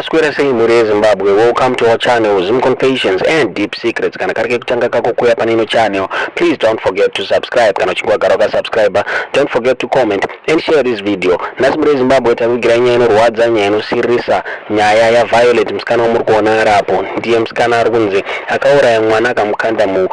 Masquera say Mure Zimbabwe, welcome to our channel, Zoom Confessions and Deep Secrets. Kana karike kuchanga kako kuya panino channel. Please don't forget to subscribe. Kana chingwa garoka subscriber. Don't forget to comment and share this video. Nas Mure Zimbabwe tawigira nyeno rwadza nyeno sirisa nyaya ya Violet msikana muri kuona rapo. Ndiye msikana arunze akauraya mwana akamukanda mu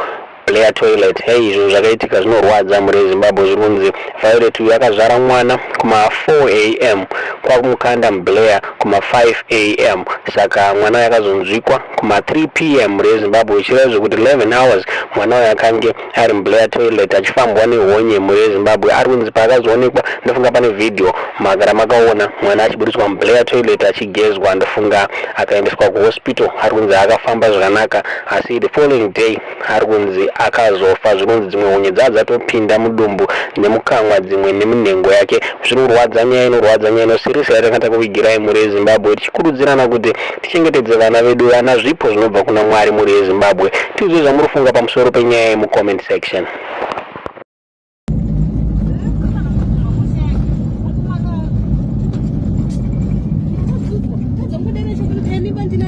Blair toilet. Hey, izvo zvakaitika zvinorwadza muri Zimbabwe zvirunzi. Violet uyu akazvara mwana kuma 4 am kwakumukanda Blair kuma 5 am. Saka mwana yakazonzvikwa kuma 3 pm muri Zimbabwe. Ichireva zvekuti 11 hours mwana uyu akange ari Blair toilet achifambwa nehonye muri Zimbabwe. Arunzi paakazoonekwa ndofunga pane video magara makaona mwana achiburiswa Blair toilet achigezwa, ndofunga akaendeswa kuhospital. Arunzi akafamba zvakanaka asi the following day arunzi akazofa. Zvirunzi dzimwe honye dzadzatopinda mudumbu nemukamwa dzimwe nemunhengo yake. Zvinorwadza nyaya inosirisa yatakata kuvigirai muri Zimbabwe, tichikurudzirana kuti tichengetedze vana vedu. Vana zvipo zvinobva kuna Mwari muri Zimbabwe. Tizwe zvamurifunga pamusoro penyaya mu comment section.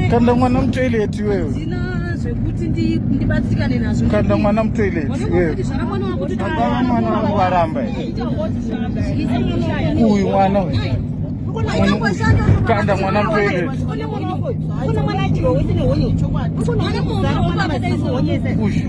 Kanda mwana mtoilet wewe. Kanda mwana mtoilet wewe. Mwana waramba. Uyu mwana wewe. Kanda mwana mtoilet. Ushi.